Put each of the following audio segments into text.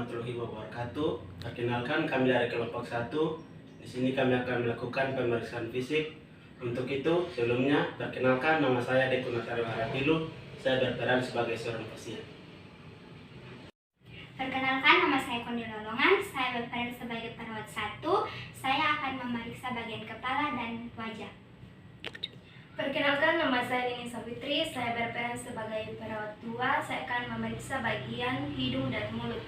warahmatullahi wabarakatuh. Perkenalkan, kami dari kelompok 1. Di sini kami akan melakukan pemeriksaan fisik. Untuk itu, sebelumnya perkenalkan, nama saya Deku Natario Harapilu. Saya berperan sebagai seorang pasien. Perkenalkan, nama saya Kondi Lolongan. Saya berperan sebagai perawat 1. Saya akan memeriksa bagian kepala dan wajah. Perkenalkan, nama saya Nini Savitri. Saya berperan sebagai perawat 2. Saya akan memeriksa bagian hidung dan mulut.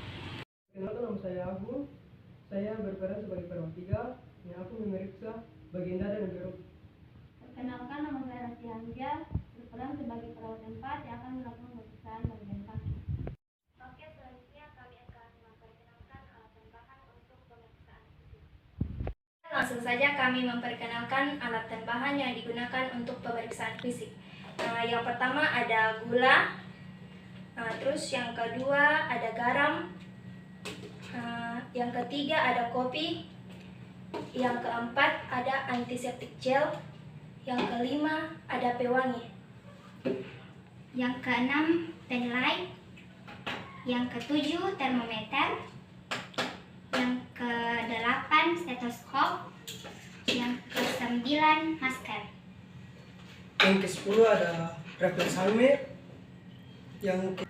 Perkenalkan, nama saya Agung. Saya berperan sebagai perawat 3 yang aku memeriksa bagian dada dan perut. Perkenalkan, nama saya Rasti Hamzah. Berperan sebagai perawat 4 yang akan melakukan pemeriksaan bagian kaki. Oke, selanjutnya kami akan memperkenalkan alat tambahan untuk pemeriksaan fisik. Langsung saja kami memperkenalkan alat dan bahan yang digunakan untuk pemeriksaan fisik. Yang pertama ada gula, terus yang kedua ada garam, yang ketiga ada kopi, yang keempat ada antiseptik gel, yang kelima ada pewangi, Yang keenam, pen light. Yang ketujuh, termometer. Yang kedelapan, stetoskop. Yang kesembilan, masker. Yang ke-10 ada refleks helmet. Yang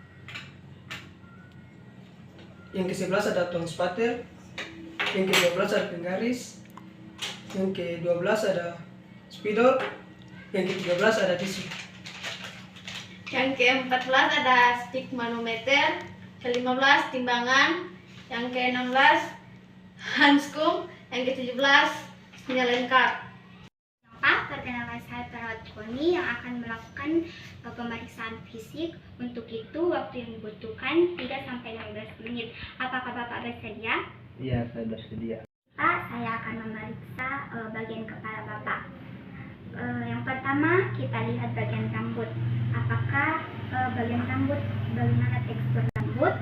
ke-11 ada tong spatel. Yang ke-12 ada penggaris. Yang ke-12 ada spidol. Yang ke-13 ada tisu. yang ke-14 ada stick manometer, ke-15 timbangan, yang ke-16 handscoon, yang ke-17 penyalain kart. Perkenalkan, saya perawat Koni yang akan melakukan pemeriksaan fisik. Untuk itu, waktu yang dibutuhkan 3-15 menit. Apakah Bapak bersedia? Iya, saya bersedia. Pak, saya akan memeriksa bagian kepala Bapak. Yang pertama, kita lihat bagian rambut. Apakah bagian rambut, bagaimana tekstur rambut?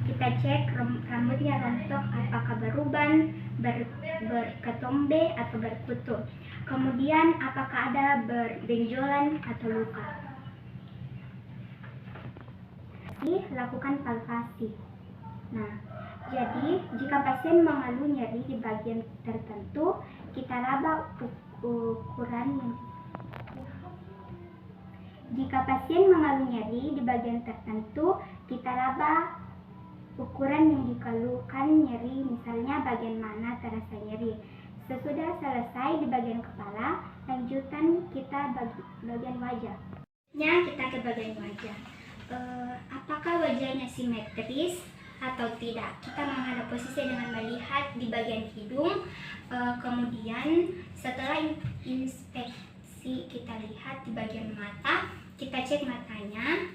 Kita cek rambutnya rontok, apakah beruban, berketombe atau berkutu. Kemudian apakah ada berbenjolan atau luka. Lakukan palpasi. Nah, jadi jika pasien mengeluh nyeri di bagian tertentu, kita raba ukuran yang Jika pasien mengeluh nyeri di bagian tertentu, kita raba ukuran yang dikeluhkan nyeri, misalnya bagian mana terasa nyeri. Sesudah selesai di bagian kepala, lanjutan kita bagian wajah. Kita ke bagian wajah. Apakah wajahnya simetris atau tidak? Kita menghadap posisi dengan melihat di bagian hidung. Kemudian setelah inspeksi, kita lihat di bagian mata, kita cek matanya.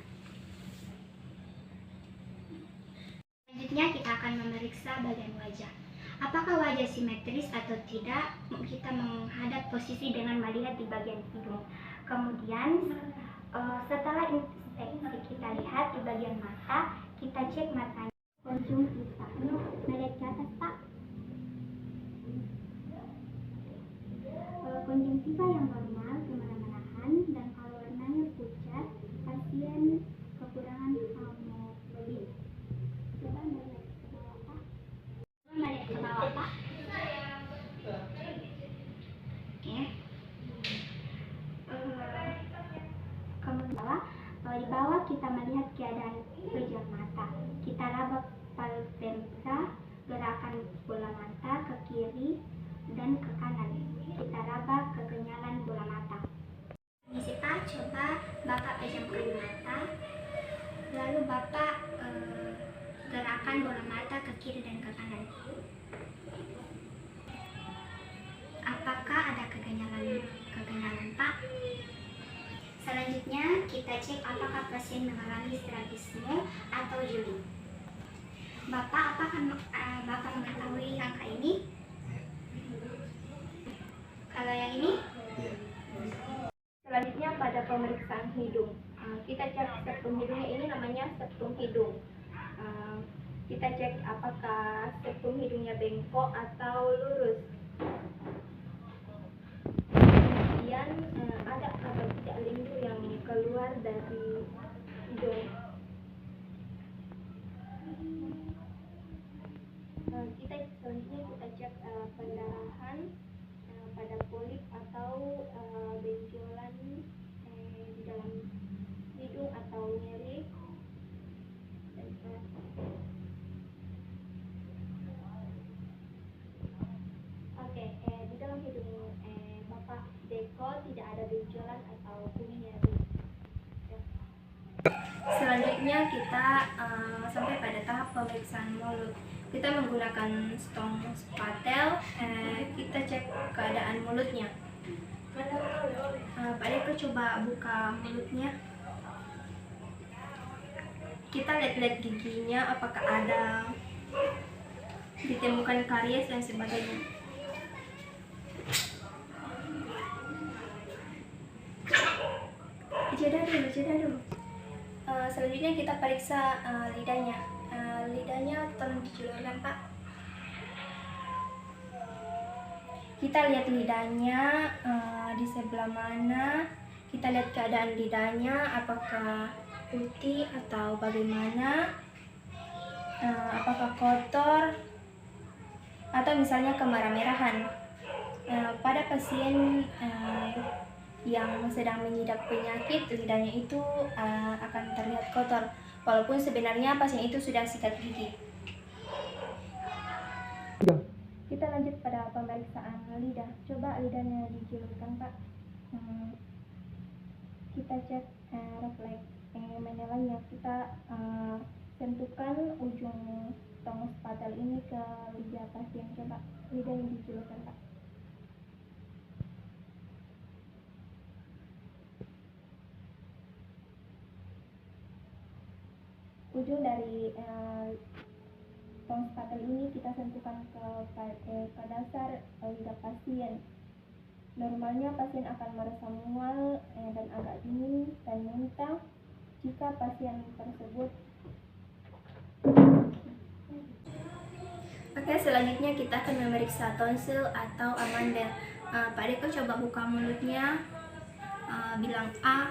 Selanjutnya kita akan memeriksa bagian wajah. Apakah wajah simetris atau tidak? Kita menghadap posisi dengan melihat di bagian hidung. Kemudian setelah inspeksi, kita lihat di bagian mata, kita cek matanya. Konjungtiva, melihat ke atas, Pak. Konjungtiva yang normal kemana-manahan, dan kalau warnanya pucat, pasien kekurangan hemoglobin. Coba melihat ke bawah, Pak. Oke. Kemudian di bawah kita melihat keadaan pejam mata. Kita raba palpebra, gerakan bola mata ke kiri dan ke kanan. Kita raba kekenyalan bola mata. Misi Pak, coba Bapak pejamkan mata, lalu Bapak gerakan bola mata ke kiri dan ke kanan. Apakah ada kekenyalan Pak? Selanjutnya kita cek apakah pasien mengalami strabisme atau jeli. Bapak, apakah Bapak mengetahui angka ini? Kalau yang ini? Selanjutnya pada pemeriksaan hidung, kita cek septum hidungnya, ini namanya septum hidung. Kita cek apakah septum hidungnya bengkok atau lurus. Kemudian ada atau tidak lendir yang keluar dari hidung. hidung Bapak Deko tidak ada benjolan atau kuning nyeri. Selanjutnya kita sampai pada tahap pemeriksaan mulut. Kita menggunakan stong spatel, kita cek keadaan mulutnya. Pak Deko coba buka mulutnya. Kita lihat-lihat giginya, apakah ada ditemukan karies dan sebagainya. Jeda dulu. Selanjutnya kita periksa lidahnya. Lidahnya tolong dijulurkan, Pak. Kita lihat lidahnya di sebelah mana. Kita lihat keadaan lidahnya, apakah putih atau bagaimana, apakah kotor atau misalnya kemerah-merahan. Pada pasien yang sedang mengidap penyakit, lidahnya itu akan terlihat kotor, walaupun sebenarnya pasien itu sudah sikat gigi. Kita lanjut pada pemeriksaan lidah. Coba lidahnya dijulurkan, Pak. Kita cek refleks menelannya. Kita sentuhkan ujung tong spatel ini ke lidah pasien. Coba lidahnya dijulurkan, Pak. Ujung dari tong spatel ini kita sentuhkan ke dasar lidah pasien. Normalnya pasien akan merasa mual dan agak dingin dan muntah jika pasien tersebut. Oke, selanjutnya kita akan memeriksa tonsil atau amandel. Pak Deko coba buka mulutnya, bilang A.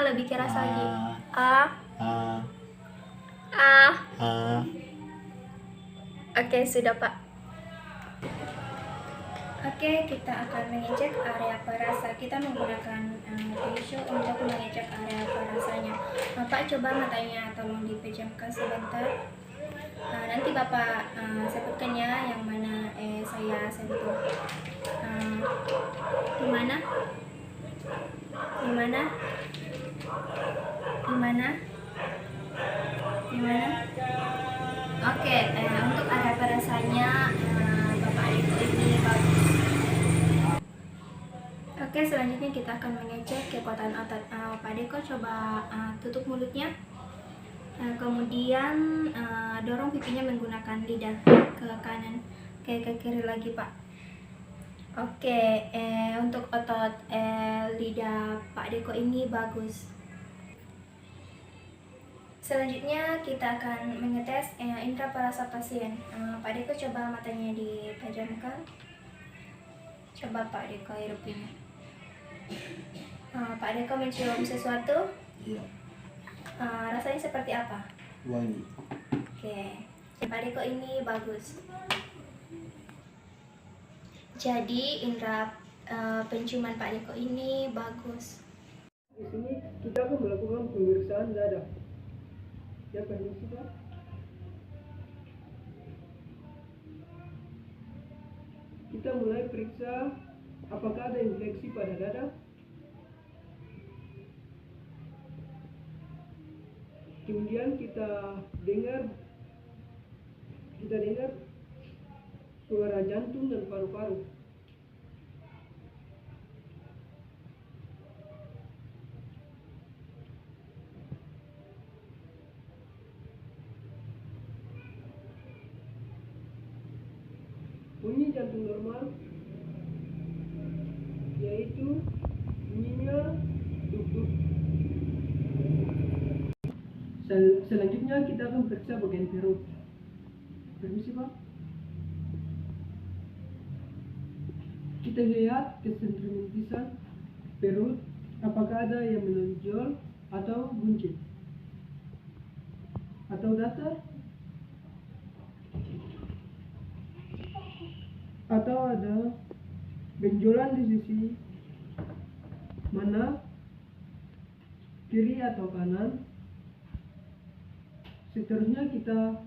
Lebih keras lagi. A. Oke, sudah, Pak. Oke, kita akan mengecek area perasa. Kita menggunakan tisu untuk mengecek area perasanya. Bapak coba matanya tolong dipejamkan sebentar. Nanti Bapak sebutkan ya yang mana saya sentuh. Di mana? Oke, untuk area perasanya Bapak Deko ini bagus. Oke, selanjutnya kita akan mengecek kekuatan otot. Pak Deko coba tutup mulutnya. Kemudian dorong pipinya menggunakan lidah ke kanan, ke kiri lagi, Pak. Oke, untuk otot lidah Pak Deko ini bagus. Selanjutnya kita akan mengetes indera perasa pasien. Pak Deko coba matanya dipejamkan. Coba Pak Deko hirupin. Pak Deko mencium sesuatu? Iya. Rasanya seperti apa? Wangi. Oke, Pak Deko ini bagus. Jadi indera penciuman Pak Deko ini bagus. Di sini kita akan melakukan pemeriksaan dada. Ya, permisi, Pak. Kita mulai periksa apakah ada infeksi pada dada. Kemudian kita dengar suara jantung dan paru-paru. Bunyi jantung normal yaitu bunyinya duk-duk. Selanjutnya kita akan periksa bagian perut. Permisi, Pak. Kita lihat kesentromentisan perut, apakah ada yang menonjol atau buncit atau datar atau ada benjolan di sisi mana, kiri atau kanan. Seterusnya kita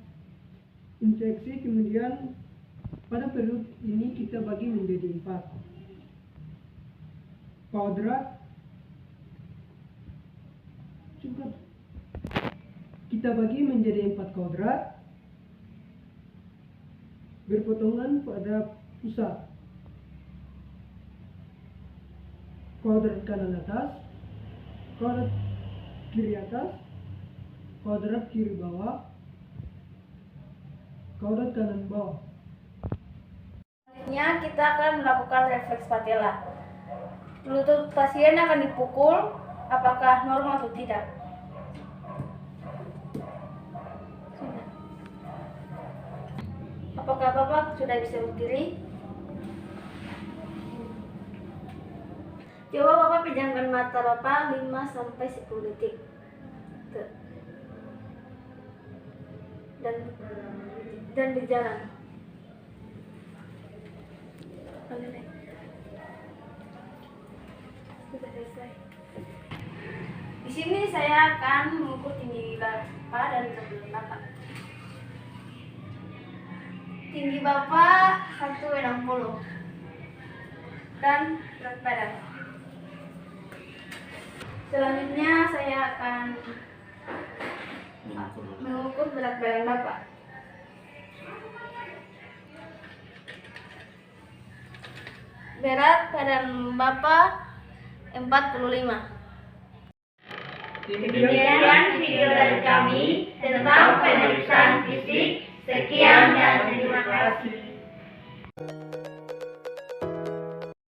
injeksi, kemudian Pada perut ini kita bagi menjadi 4. Kuadrat juga kita bagi menjadi 4 kuadrat berpotongan pada pusat. Kuadrat kanan atas, kuadrat kiri atas, kuadrat kiri bawah, kuadrat kanan bawah. Selanjutnya kita akan melakukan refleks patella. Lutut pasien akan dipukul, apakah normal atau tidak. Apakah Bapak sudah bisa berdiri? Coba Bapak pejamkan mata Bapak 5-10 detik. Tuh. Dan berjalan. Sudah selesai. Di sini saya akan mengukur tinggi Bapak dan berat badan Bapak. Tinggi Bapak 160 dan berat badan. Selanjutnya saya akan mengukur berat badan Bapak. Berat badan Bapak 45. Demikian video dari kami tentang pemeriksaan fisik. Sekian dan terima kasih.